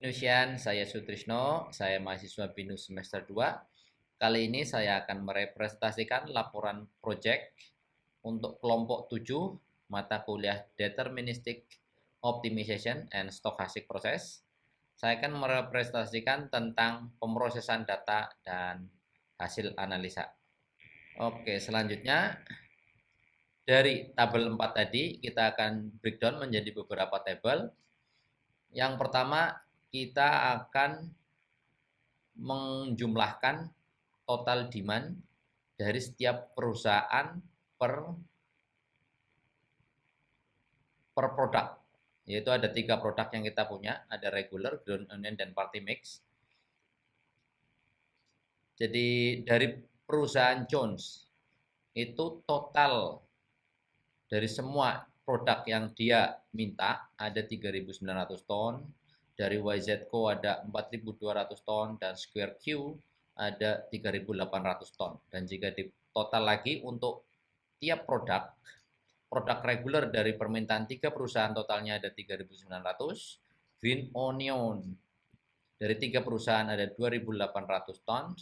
Indonesian, saya Sutrisno, saya mahasiswa BINUS semester 2. Kali ini saya akan merepresentasikan laporan proyek untuk kelompok 7 mata kuliah Deterministic Optimization and Stochastic Process. Saya akan merepresentasikan tentang pemrosesan data dan hasil analisa. Oke, selanjutnya dari tabel 4 tadi kita akan breakdown menjadi beberapa tabel. Yang pertama, kita akan menjumlahkan total demand dari setiap perusahaan per produk. Yaitu ada 3 produk yang kita punya, ada regular, ground onion, dan party mix. Jadi dari perusahaan Jones itu total dari semua produk yang dia minta ada 3.900 ton, dari YZCO ada 4.200 ton, dan Square Q ada 3.800 ton. Dan jika di total lagi untuk tiap produk reguler dari permintaan 3 perusahaan totalnya ada 3.900, Green Onion dari 3 perusahaan ada 2.800 ton,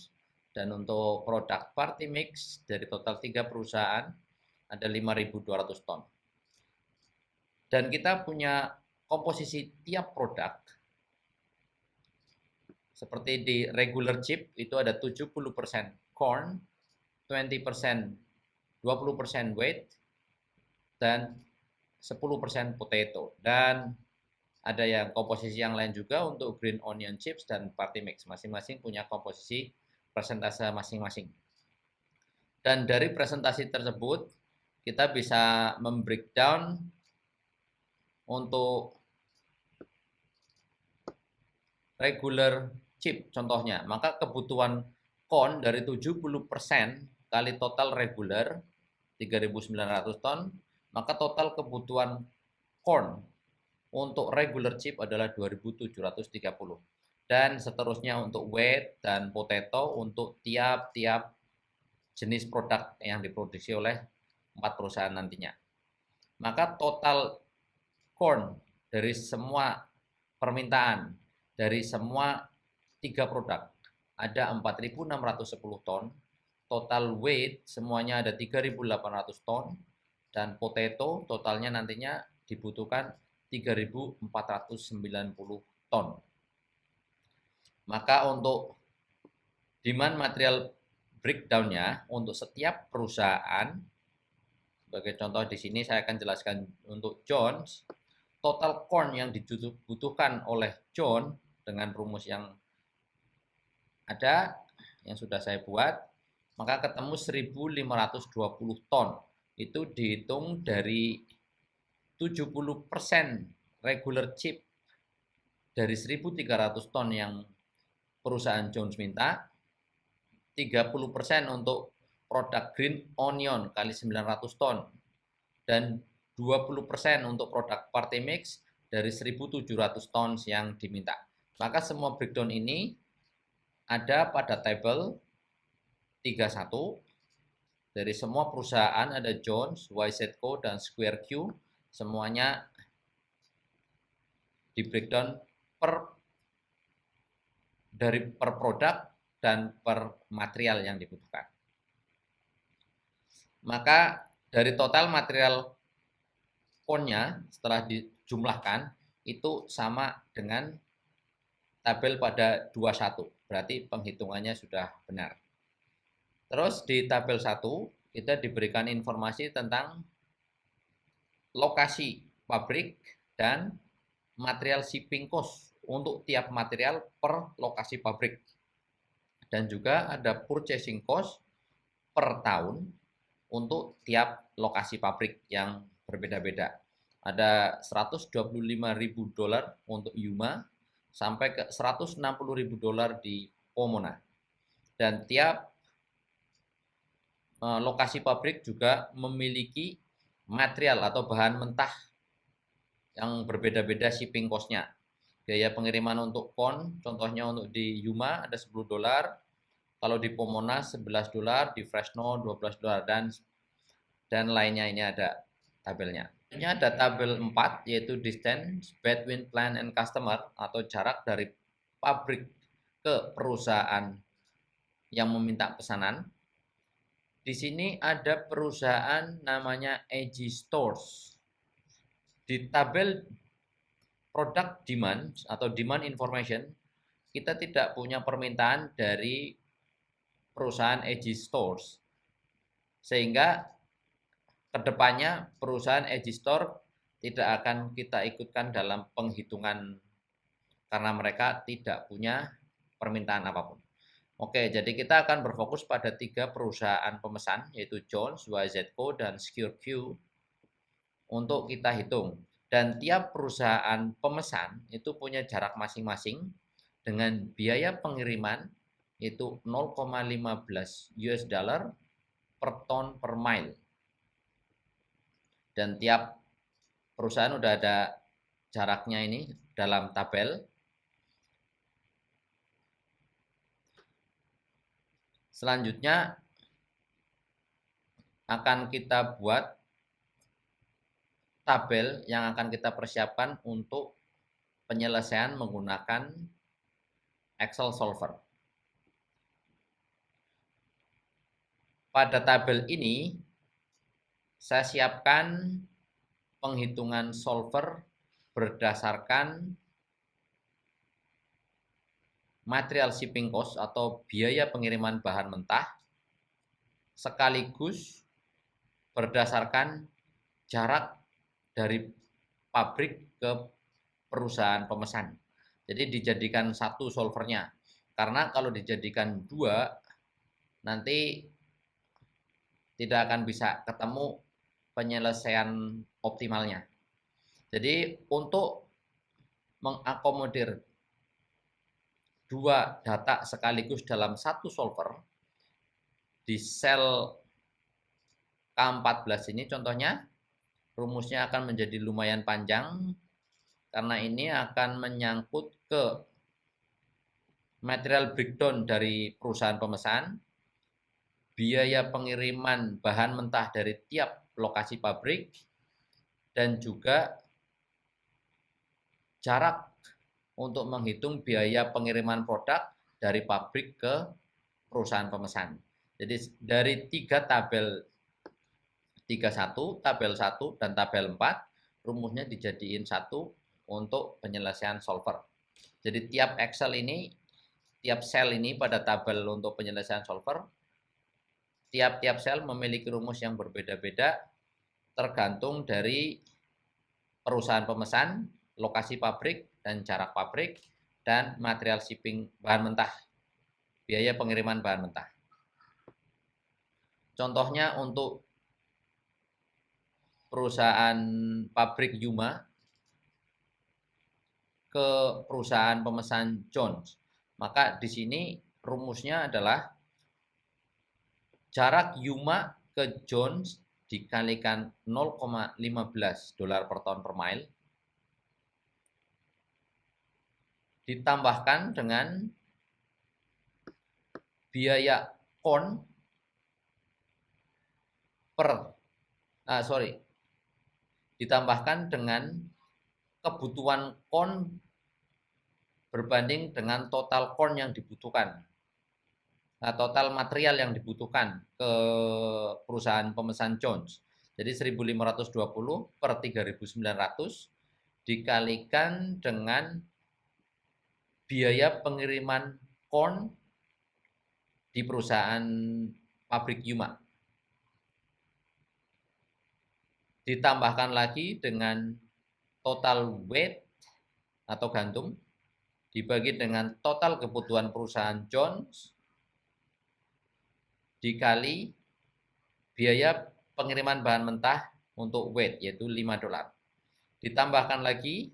dan untuk produk Party Mix dari total 3 perusahaan ada 5.200 ton. Dan kita punya komposisi tiap produk. Seperti di regular chip itu ada 70% corn, 20% weight, dan 10% potato. Dan ada yang komposisi yang lain juga untuk green onion chips dan party mix. Masing-masing punya komposisi persentase masing-masing. Dan dari presentasi tersebut kita bisa membreakdown untuk regular chip contohnya. Maka kebutuhan corn dari 70% kali total regular 3.900 ton, maka total kebutuhan corn untuk regular chip adalah 2.730. Dan seterusnya untuk wheat dan potato untuk tiap-tiap jenis produk yang diproduksi oleh 4 perusahaan nantinya. Maka total corn dari semua permintaan dari semua 3 produk ada 4.610 ton, total weight semuanya ada 3.800 ton, dan potato totalnya nantinya dibutuhkan 3.490 ton. Maka untuk demand material breakdown-nya untuk setiap perusahaan, sebagai contoh di sini saya akan jelaskan untuk Jones, total corn yang dibutuhkan oleh John dengan rumus yang ada, yang sudah saya buat, maka ketemu 1.520 ton. Itu dihitung dari 70% regular chip dari 1.300 ton yang perusahaan Jones minta, 30% untuk produk green onion kali 900 ton, dan 20% untuk produk party mix dari 1.700 ton yang diminta. Maka semua breakdown ini ada pada tabel 31. Dari semua perusahaan ada Jones, YZCO, dan Square Q. Semuanya di breakdown dari per produk dan per material yang dibutuhkan. Maka dari total material corn-nya setelah dijumlahkan itu sama dengan tabel pada 21. Berarti penghitungannya sudah benar. Terus di tabel 1 kita diberikan informasi tentang lokasi pabrik dan material shipping cost untuk tiap material per lokasi pabrik. Dan juga ada purchasing cost per tahun untuk tiap lokasi pabrik yang berbeda-beda. Ada $125.000 untuk Yuma sampai ke $160.000 di Pomona. Dan tiap lokasi pabrik juga memiliki material atau bahan mentah yang berbeda-beda shipping cost-nya. Biaya pengiriman untuk corn, contohnya untuk di Yuma ada $10, kalau di Pomona $11, di Fresno $12, dan lainnya, ini ada tabelnya. Selanjutnya ada tabel 4 yaitu distance between plant and customer atau jarak dari pabrik ke perusahaan yang meminta pesanan. Di sini ada perusahaan namanya AG Stores. Di tabel product demand atau demand information, kita tidak punya permintaan dari perusahaan AG Stores. Sehingga kedepannya perusahaan Edgy Store tidak akan kita ikutkan dalam penghitungan karena mereka tidak punya permintaan apapun. Oke, jadi kita akan berfokus pada 3 perusahaan pemesan yaitu Jones, YZCO, dan SecureQ untuk kita hitung. Dan tiap perusahaan pemesan itu punya jarak masing-masing dengan biaya pengiriman yaitu 0,15 US dollar per ton per mile. Dan tiap perusahaan udah ada jaraknya ini dalam tabel. Selanjutnya akan kita buat tabel yang akan kita persiapkan untuk penyelesaian menggunakan Excel solver. Pada tabel ini saya siapkan penghitungan solver berdasarkan material shipping cost atau biaya pengiriman bahan mentah sekaligus berdasarkan jarak dari pabrik ke perusahaan pemesan. Jadi dijadikan satu solvernya. Karena kalau dijadikan 2 nanti tidak akan bisa ketemu penyelesaian optimalnya. Jadi untuk mengakomodir 2 data sekaligus dalam satu solver, di sel K14 ini contohnya, rumusnya akan menjadi lumayan panjang, karena ini akan menyangkut ke material breakdown dari perusahaan pemesan, biaya pengiriman bahan mentah dari tiap lokasi pabrik, dan juga jarak untuk menghitung biaya pengiriman produk dari pabrik ke perusahaan pemesan. Jadi dari 3 tabel 31, tabel 1, dan tabel 4, rumusnya dijadiin satu untuk penyelesaian solver. Jadi tiap Excel ini, tiap sel ini pada tabel untuk penyelesaian solver, tiap-tiap sel memiliki rumus yang berbeda-beda tergantung dari perusahaan pemesan, lokasi pabrik, dan jarak pabrik, dan material shipping bahan mentah, biaya pengiriman bahan mentah. Contohnya untuk perusahaan pabrik Yuma ke perusahaan pemesan Jones, maka di sini rumusnya adalah jarak Yuma ke Jones dikalikan 0,15 dolar per ton per mile ditambahkan dengan biaya kon ditambahkan dengan kebutuhan kon berbanding dengan total kon yang dibutuhkan. Nah, total material yang dibutuhkan ke perusahaan pemesan Jones. Jadi 1.520 per 3.900 dikalikan dengan biaya pengiriman kon di perusahaan pabrik Yuma. Ditambahkan lagi dengan total weight atau gantung dibagi dengan total kebutuhan perusahaan Jones dikali biaya pengiriman bahan mentah untuk weight yaitu 5 dolar. Ditambahkan lagi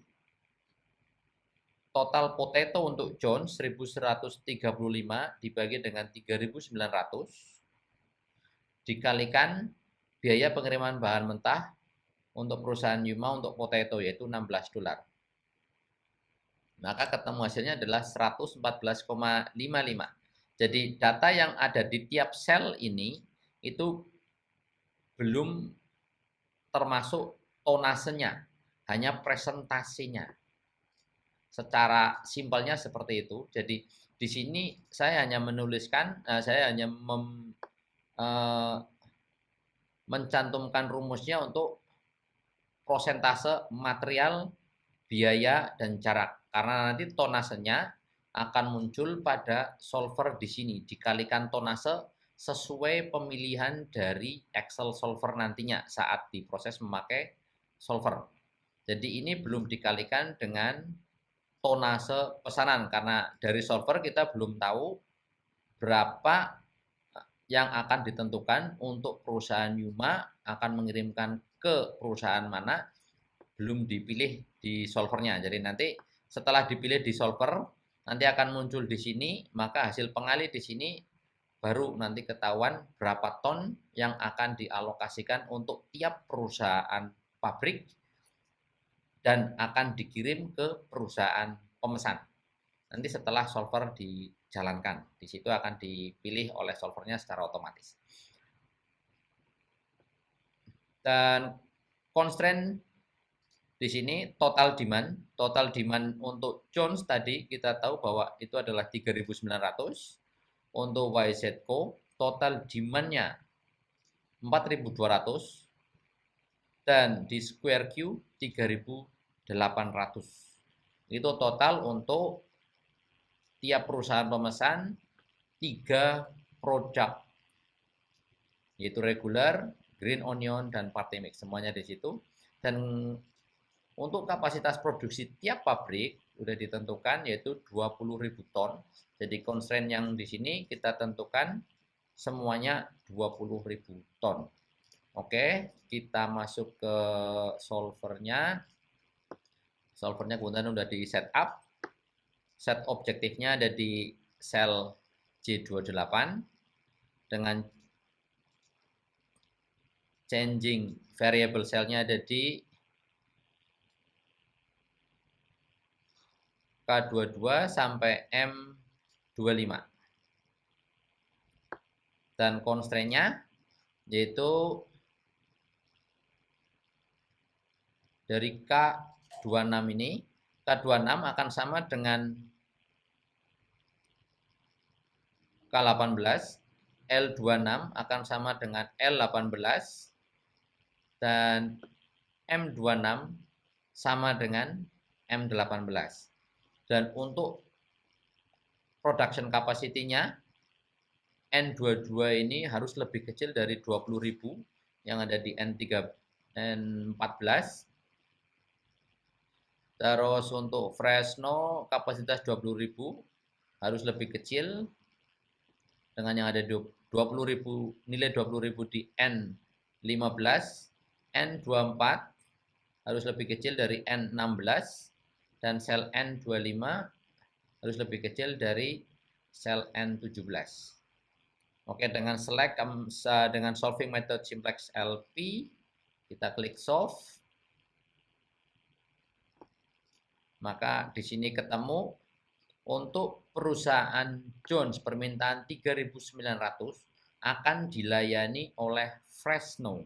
total potato untuk Jones 1.135 dibagi dengan 3.900 dikalikan biaya pengiriman bahan mentah untuk perusahaan Yuma untuk potato yaitu 16 dolar. Maka ketemu hasilnya adalah 114,55. Jadi data yang ada di tiap sel ini itu belum termasuk tonasenya, hanya presentasinya. Secara simpelnya seperti itu. Jadi di sini saya hanya menuliskan, saya hanya mencantumkan rumusnya untuk prosentase material, biaya, dan jarak. Karena nanti tonasenya akan muncul pada solver di sini, dikalikan tonase sesuai pemilihan dari Excel solver nantinya saat diproses memakai solver. Jadi ini belum dikalikan dengan tonase pesanan karena dari solver kita belum tahu berapa yang akan ditentukan untuk perusahaan Yuma akan mengirimkan ke perusahaan mana, belum dipilih di solvernya. Jadi nanti setelah dipilih di solver, nanti akan muncul di sini, maka hasil pengalih di sini baru nanti ketahuan berapa ton yang akan dialokasikan untuk tiap perusahaan pabrik dan akan dikirim ke perusahaan pemesan. Nanti setelah solver dijalankan, di situ akan dipilih oleh solvernya secara otomatis. Dan constraint di sini total demand untuk Jones tadi kita tahu bahwa itu adalah 3.900. Untuk YZCO total demand-nya 4.200 dan di Square Q 3.800. Itu total untuk tiap perusahaan pemesan 3 produk, yaitu regular, green onion, dan party mix, semuanya di situ. Dan untuk kapasitas produksi tiap pabrik sudah ditentukan yaitu 20.000 ton. Jadi constraint yang di sini kita tentukan semuanya 20.000 ton. Oke, kita masuk ke solvernya. Solvernya kemudian sudah di setup. Set objektifnya ada di sel J28 dengan changing variable cell-nya ada di K22 sampai M25. Dan constraint-nya yaitu dari K26 ini, K26 akan sama dengan K18, L26 akan sama dengan L18, dan M26 sama dengan M18. Dan untuk production capacity-nya N22 ini harus lebih kecil dari 20.000 yang ada di N14. Terus untuk Fresno kapasitas 20.000 harus lebih kecil dengan yang ada 20.000, nilai 20.000 di N15. N24 harus lebih kecil dari N16 dan sel N25 harus lebih kecil dari sel N17. Oke, dengan select dengan solving method simplex LP, kita klik solve. Maka di sini ketemu untuk perusahaan Jones permintaan 3.900 akan dilayani oleh Fresno.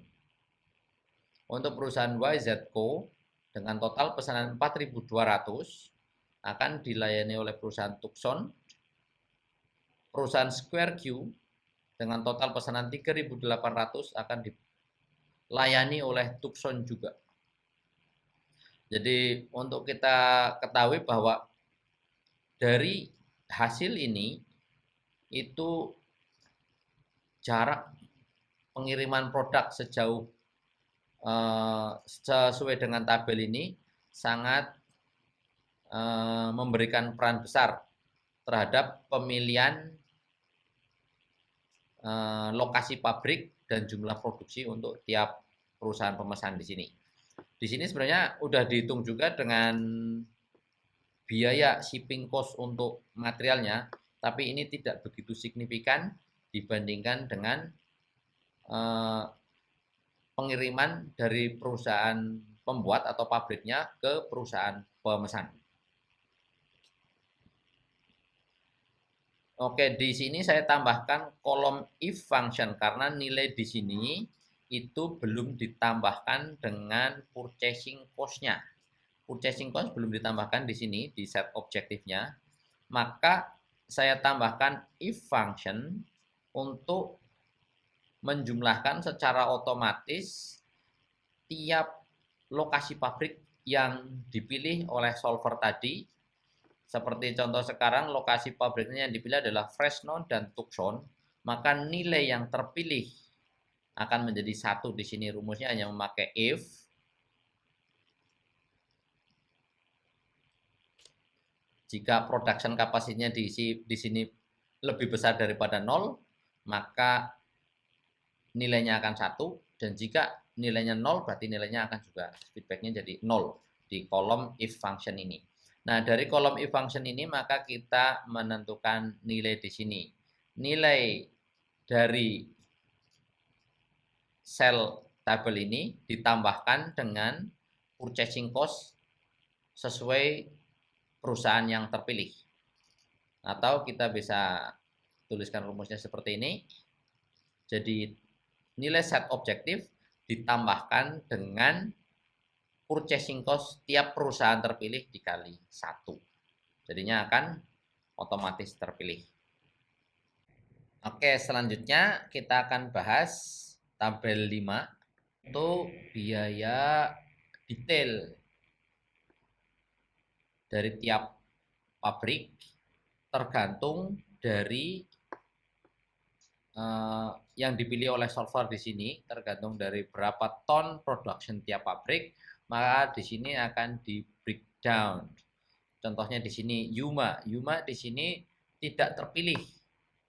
Untuk perusahaan YZCO dengan total pesanan 4.200 akan dilayani oleh perusahaan Tucson. Perusahaan Square Q dengan total pesanan 3.800 akan dilayani oleh Tucson juga. Jadi untuk kita ketahui bahwa dari hasil ini itu jarak pengiriman produk sejauh sesuai dengan tabel ini sangat memberikan peran besar terhadap pemilihan lokasi pabrik dan jumlah produksi untuk tiap perusahaan pemesan di sini. Di sini sebenarnya udah dihitung juga dengan biaya shipping cost untuk materialnya, tapi ini tidak begitu signifikan dibandingkan dengan pengiriman dari perusahaan pembuat atau pabriknya ke perusahaan pemesan. Oke, di sini saya tambahkan kolom if function karena nilai di sini itu belum ditambahkan dengan purchasing cost-nya. Purchasing cost belum ditambahkan di sini di set objektifnya, maka saya tambahkan if function untuk menjumlahkan secara otomatis tiap lokasi pabrik yang dipilih oleh solver tadi. Seperti contoh sekarang lokasi pabriknya yang dipilih adalah Fresno dan Tucson, maka nilai yang terpilih akan menjadi 1 di sini. Rumusnya hanya memakai if jika production capacity-nya di sini lebih besar daripada 0, maka nilainya akan 1, dan jika nilainya 0 berarti nilainya akan juga feedbacknya jadi 0 di kolom if function ini. Nah, dari kolom if function ini maka kita menentukan nilai di sini. Nilai dari sel tabel ini ditambahkan dengan purchasing cost sesuai perusahaan yang terpilih. Atau kita bisa tuliskan rumusnya seperti ini. Jadi nilai set objektif ditambahkan dengan purchasing cost tiap perusahaan terpilih dikali 1. Jadinya akan otomatis terpilih. Oke, selanjutnya kita akan bahas tabel 5 untuk biaya detail dari tiap pabrik tergantung dari yang dipilih oleh solver di sini, tergantung dari berapa ton production tiap pabrik, maka di sini akan di breakdown. Contohnya di sini Yuma di sini tidak terpilih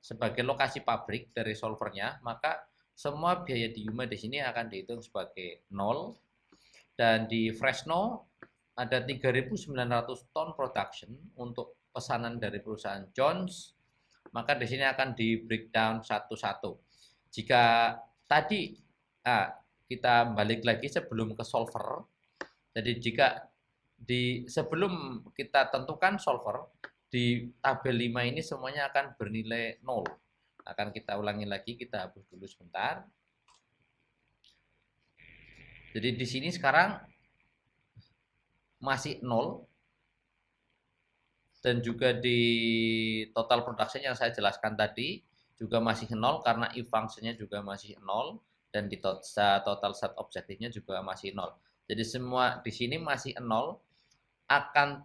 sebagai lokasi pabrik dari solvernya, maka semua biaya di Yuma di sini akan dihitung sebagai 0. Dan di Fresno ada 3.900 ton production untuk pesanan dari perusahaan Jones, maka di sini akan di breakdown satu-satu. Jika tadi kita balik lagi sebelum ke solver, jadi jika sebelum kita tentukan solver, di tabel 5 ini semuanya akan bernilai 0. Akan kita ulangi lagi, kita hapus dulu sebentar. Jadi di sini sekarang masih 0. Dan juga di total production yang saya jelaskan tadi juga masih 0 karena if function-nya juga masih 0, dan di total set objektifnya juga masih 0. Jadi semua di sini masih 0, akan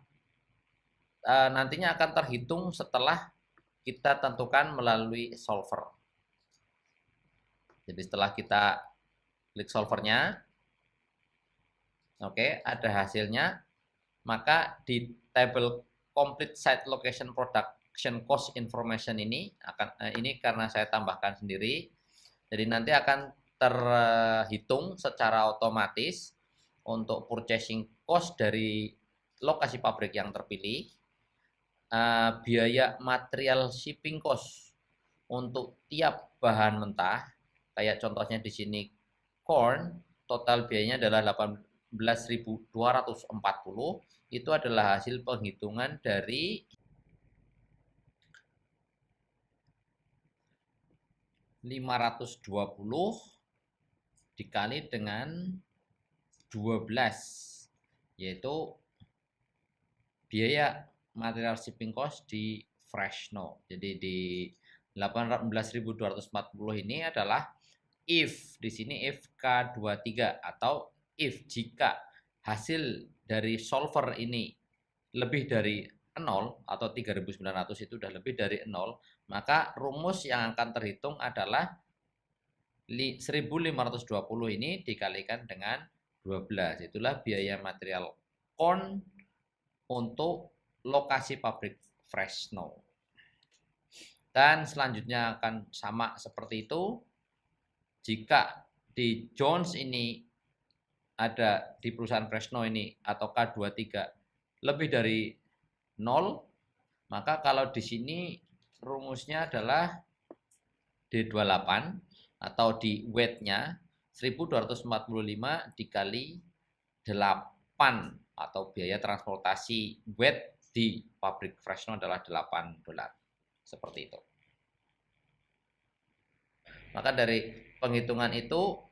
nantinya akan terhitung setelah kita tentukan melalui solver. Jadi setelah kita klik solvernya, oke, ada hasilnya, maka di tabel complete site location production cost information ini karena saya tambahkan sendiri, jadi nanti akan terhitung secara otomatis untuk purchasing cost dari lokasi pabrik yang terpilih, biaya material shipping cost untuk tiap bahan mentah, kayak contohnya di sini corn, total biayanya adalah 18.240, itu adalah hasil penghitungan dari 520 dikali dengan 12, yaitu biaya material shipping cost di Fresno. Jadi di 18.240 ini adalah if, di sini if K23, atau if jika hasil dari solver ini lebih dari 0 atau 3.900 itu sudah lebih dari 0, maka rumus yang akan terhitung adalah 1.520 ini dikalikan dengan 12. Itulah biaya material corn untuk lokasi pabrik Fresno. Dan selanjutnya akan sama seperti itu. Jika di Jones ini ada di perusahaan Fresno ini atau K23 lebih dari 0, maka kalau di sini rumusnya adalah D28 atau di weight-nya 1.245 dikali 8, atau biaya transportasi weight di pabrik Fresno adalah $8. Seperti itu. Maka dari penghitungan itu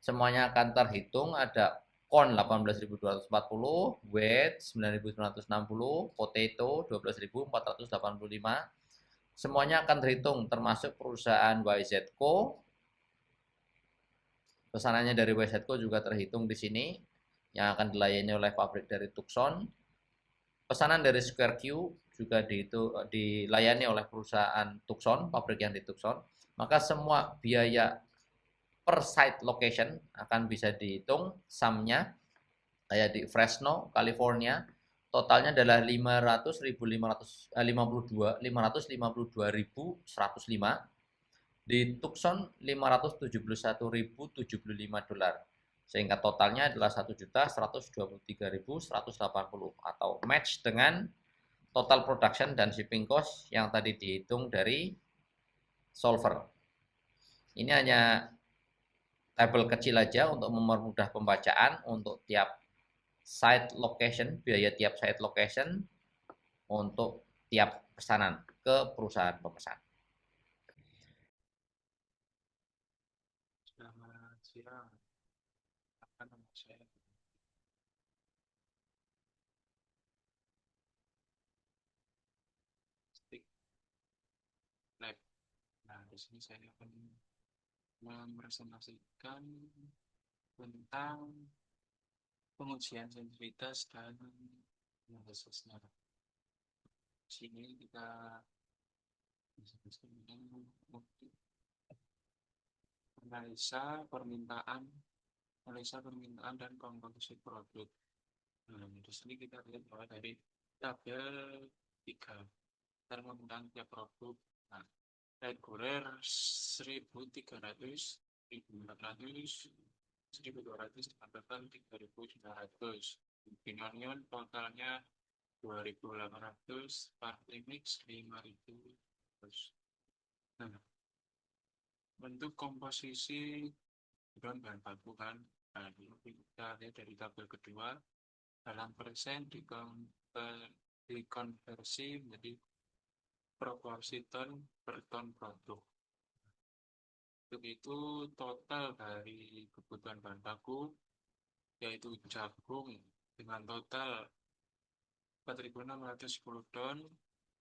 semuanya akan terhitung. Ada corn 18.240, wheat 9.960, potato 12.485. Semuanya akan terhitung termasuk perusahaan YZco. Pesanannya dari YZco juga terhitung di sini yang akan dilayani oleh pabrik dari Tucson. Pesanan dari Square Q juga dilayani oleh perusahaan Tucson, pabrik yang di Tucson. Maka semua biaya per site location akan bisa dihitung sumnya. Kayak di Fresno, California, totalnya adalah 552.105. Di Tucson 571.075 dolar, sehingga totalnya adalah 1.123.180 atau match dengan total production dan shipping cost yang tadi dihitung dari solver. Ini hanya tabel kecil aja untuk mempermudah pembacaan untuk tiap site location, biaya tiap site location untuk tiap pesanan ke perusahaan pemesan. Selamat siang, apa nama saya? Stick Lab. Nah, di sini saya akan mempresentasikan tentang pengujian sensitivitas dan analisisnya. Di sini kita analisa permintaan, dan komposisi produk. Nah, di sini kita lihat bahwa dari tabel 3 permintaan tiap produk. Nah, reguler 1.300, 1.400, 1.200, tambahkan 3.900. Opinion totalnya 2.800, party mix 5.000. Nah, bentuk komposisi bahan baku kan. Nah, kita lihat dari tabel kedua, dalam persen dikonversi menjadi proporsi ton per ton produk. Untuk itu total dari kebutuhan bahan baku yaitu jagung dengan total 4.610 ton,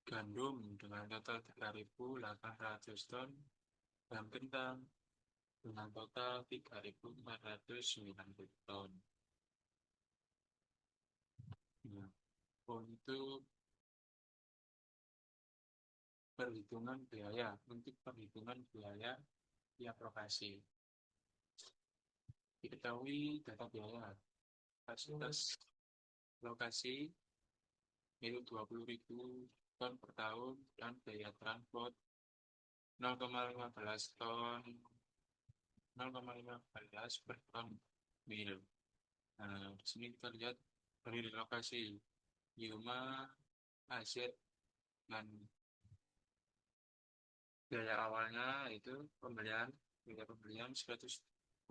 gandum dengan total 3.800 ton, dan kentang dengan total 3.490 ton. Nah, untuk perhitungan biaya, tiap lokasi. Diketahui data biaya kapasitas lokasi itu 20.000 ton per tahun dan biaya transport 0,15 ton 0,15 per ton mil. Nah, di sini kita lihat dari lokasi Yuma, AZ, dan biaya awalnya itu biaya pembelian 125.000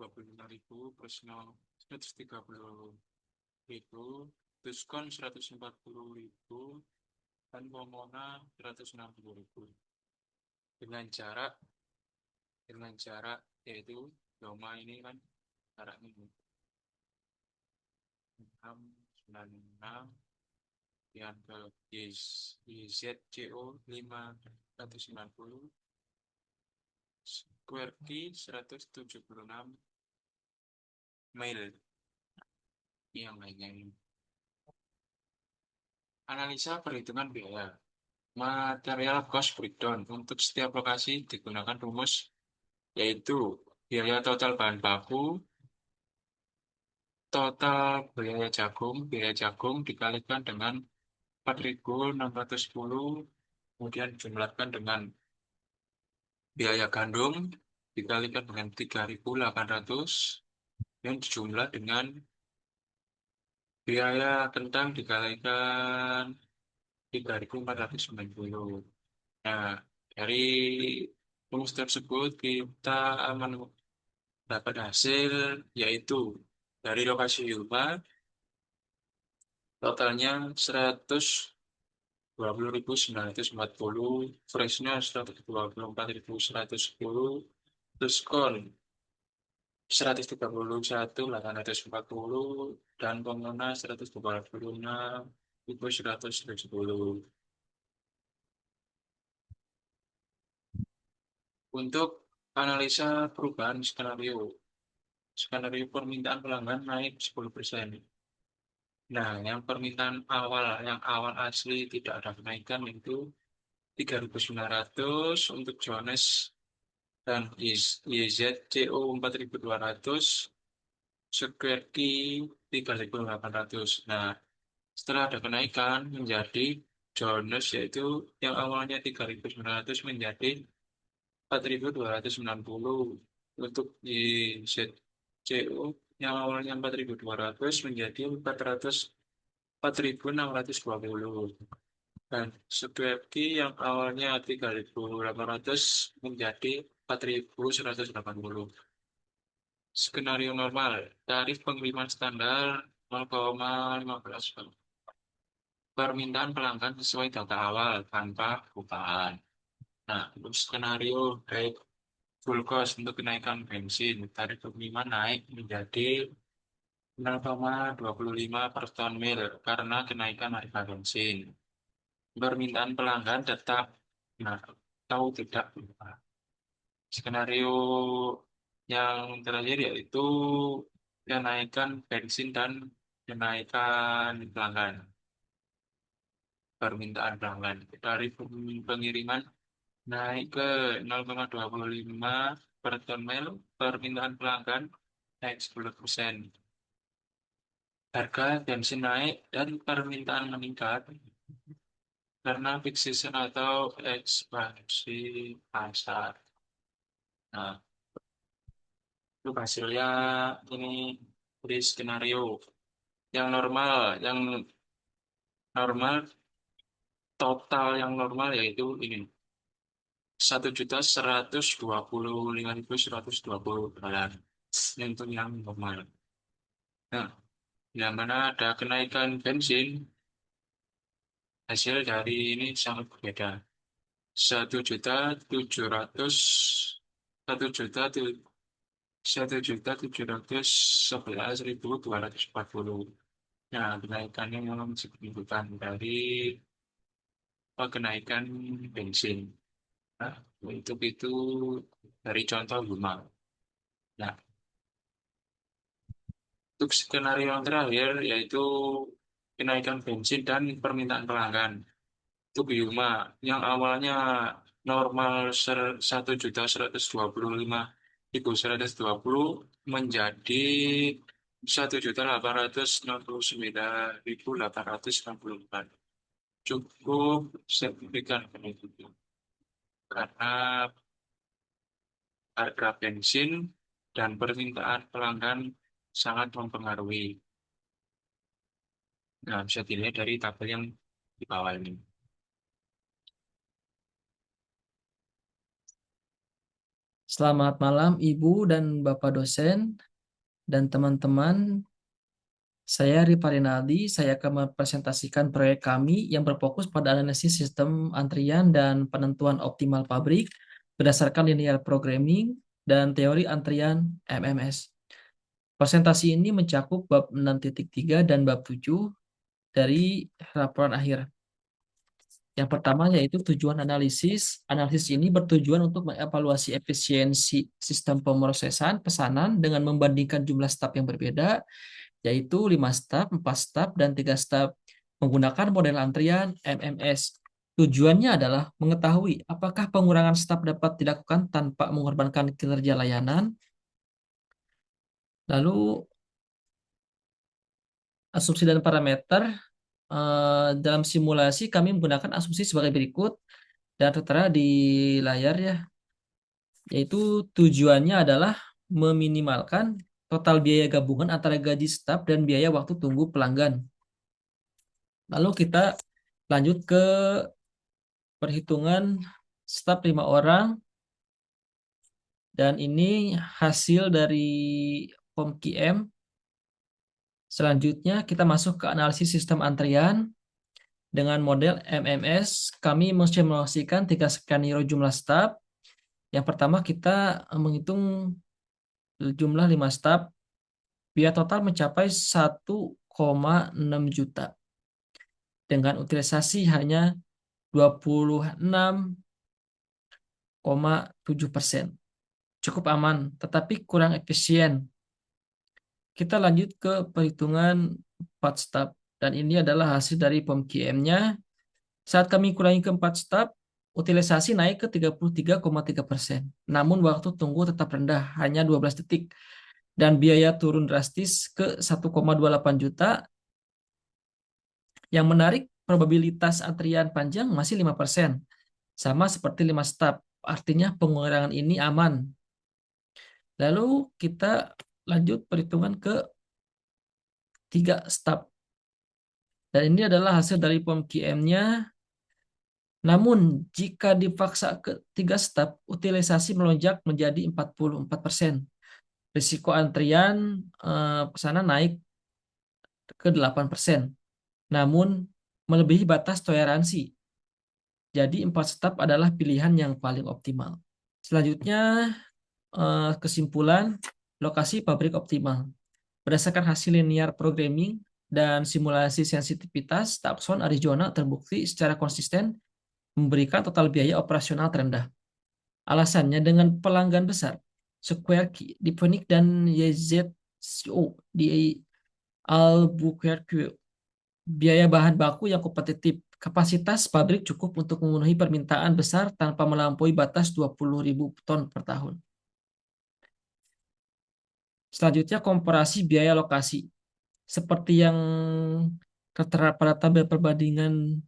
plus 130.000, diskon 140.000, dan pomona 160.000. Dengan jarak yaitu Yoma ini kan jaraknya 696 yang ke YZCO 590, Square Key 176 mil. Yang lainnya ini. Analisa perhitungan biaya. Material cost breakdown. Untuk setiap lokasi digunakan rumus yaitu biaya total bahan baku, total biaya jagung dikalikan dengan 4.610, kemudian dijumlahkan dengan biaya gandum dikalikan dengan 3.800, yang dijumlah dengan biaya kentang dikalikan 3.490. Nah, dari rumus tersebut kita dapat hasil yaitu dari lokasi Yuma totalnya 120.940, freshnya 124.110, diskon 131.840 dan pengguna 126 itu 170. Untuk analisa perubahan skenario, skenario permintaan pelanggan naik 10%. Nah, yang awal asli tidak ada kenaikan itu 3.900 untuk Jones dan YZCO 4.200, Square Key 3.800. Nah, setelah ada kenaikan menjadi Jones yaitu yang awalnya 3.900 menjadi 4.290. Untuk YZCO yang awalnya 4.200 menjadi 4.620. Dan Square yang awalnya 3.800 menjadi 4.180. Skenario normal, tarif pengiriman standar 0,15 Pak. Permintaan pelanggan sesuai data awal tanpa perubahan. Nah, untuk skenario baik full cost untuk kenaikan bensin, tarif pengiriman naik menjadi 0,25 per ton mil karena kenaikan harga bensin. Permintaan pelanggan tetap, nah, tahu tidak berubah. Skenario yang terakhir yaitu kenaikan bensin dan kenaikan pelanggan, permintaan pelanggan. Tarif pengiriman naik ke 0,25 per ton mil, permintaan pelanggan naik 10%. Harga bensin naik dan permintaan meningkat karena peak season atau ekspansi pasar. Nah, itu hasilnya ini di skenario yang normal yang normal yaitu ini 1.125.120 dolar. Ini untuk yang normal. Nah, yang mana ada kenaikan bensin, hasil dari ini sangat berbeda. 1.700 1.711.240. Nah, kenaikannya memang signifikan dari kenaikan bensin. Nah, untuk itu dari contoh rumah. Nah, untuk skenario yang terakhir yaitu kenaikan bensin dan permintaan pelanggan. Untuk Yuma yang awalnya normal 1.125.120 menjadi 1.869.864. Cukup signifikan kenaikan karena harga bensin dan permintaan pelanggan sangat mempengaruhi. Nah, bisa dilihat dari tabel yang di bawah ini. Selamat malam Ibu dan Bapak dosen dan teman-teman. Saya Ripa Rinaldi, saya akan mempresentasikan proyek kami yang berfokus pada analisis sistem antrian dan penentuan optimal pabrik berdasarkan linear programming dan teori antrian MMS. Presentasi ini mencakup bab 6.3 dan bab 7 dari laporan akhir. Yang pertama yaitu tujuan analisis. Analisis ini bertujuan untuk mengevaluasi efisiensi sistem pemrosesan pesanan dengan membandingkan jumlah staf yang berbeda, yaitu 5 staf, 4 staf, dan 3 staf menggunakan model antrian MMS. Tujuannya adalah mengetahui apakah pengurangan staf dapat dilakukan tanpa mengorbankan kinerja layanan. Lalu asumsi dan parameter. Dalam simulasi kami menggunakan asumsi sebagai berikut dan tertera di layar ya, yaitu tujuannya adalah meminimalkan total biaya gabungan antara gaji staf dan biaya waktu tunggu pelanggan. Lalu kita lanjut ke perhitungan staf 5 orang dan ini hasil dari POMQM. Selanjutnya kita masuk ke analisis sistem antrian. Dengan model MMS, kami mensimulasikan 3 skenario jumlah staf. Yang pertama kita menghitung jumlah 5 staf, biaya total mencapai 1,6 juta dengan utilisasi hanya 26,7%. Cukup aman, tetapi kurang efisien. Kita lanjut ke perhitungan 4 staf, dan ini adalah hasil dari POM-QM-nya. Saat kami kurangi ke 4 staf, utilisasi naik ke 33,3%. Namun waktu tunggu tetap rendah, hanya 12 detik. Dan biaya turun drastis ke 1,28 juta. Yang menarik, probabilitas antrian panjang masih 5%. Sama seperti 5 staf. Artinya pengurangan ini aman. Lalu kita lanjut perhitungan ke 3 staf. Dan ini adalah hasil dari POM-QM-nya. Namun, jika dipaksa ke 3 staf, utilisasi melonjak menjadi 44%. Risiko antrian pesanan naik ke 8%. Namun, melebihi batas toleransi. Jadi, 4 staf adalah pilihan yang paling optimal. Selanjutnya, kesimpulan lokasi pabrik optimal. Berdasarkan hasil linear programming dan simulasi sensitivitas, takson Arizona terbukti secara konsisten memberikan total biaya operasional terendah. Alasannya dengan pelanggan besar, Square di Phoenix dan YZCO di Albuquerque, biaya bahan baku yang kompetitif, kapasitas pabrik cukup untuk memenuhi permintaan besar tanpa melampaui batas 20.000 ton per tahun. Selanjutnya, komparasi biaya lokasi. Seperti yang tertera pada tabel perbandingan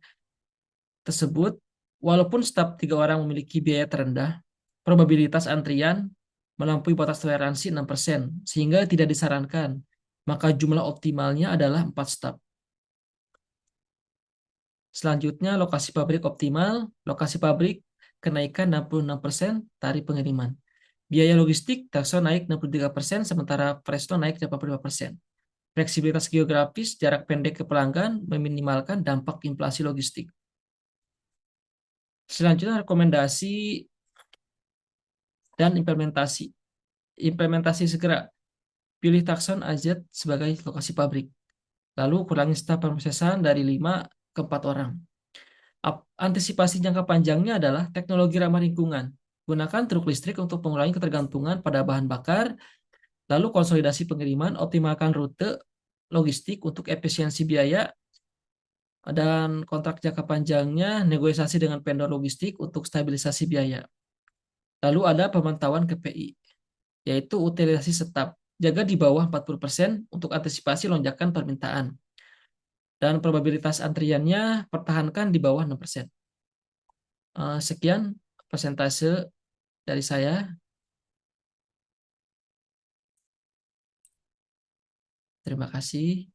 tersebut, walaupun staf 3 orang memiliki biaya terendah, probabilitas antrian melampaui batas toleransi 6%, sehingga tidak disarankan. Maka jumlah optimalnya adalah 4 staf. Selanjutnya, lokasi pabrik optimal. Lokasi pabrik kenaikan 66% tarif pengiriman. Biaya logistik, Takson naik 63%, sementara Presto naik 85%. Fleksibilitas geografis, jarak pendek ke pelanggan, meminimalkan dampak inflasi logistik. Selanjutnya, rekomendasi dan implementasi. Implementasi segera. Pilih Takson AZ sebagai lokasi pabrik. Lalu kurangi staf pemrosesan dari 5 ke 4 orang. Antisipasi jangka panjangnya adalah teknologi ramah lingkungan. Gunakan truk listrik untuk mengurangi ketergantungan pada bahan bakar. Lalu konsolidasi pengiriman, optimalkan rute logistik untuk efisiensi biaya. Dan kontrak jangka panjangnya, negosiasi dengan vendor logistik untuk stabilisasi biaya. Lalu ada pemantauan KPI, yaitu utilisasi staf. Jaga di bawah 40% untuk antisipasi lonjakan permintaan. Dan probabilitas antriannya pertahankan di bawah 6%. Sekian persentase dari saya. Terima kasih.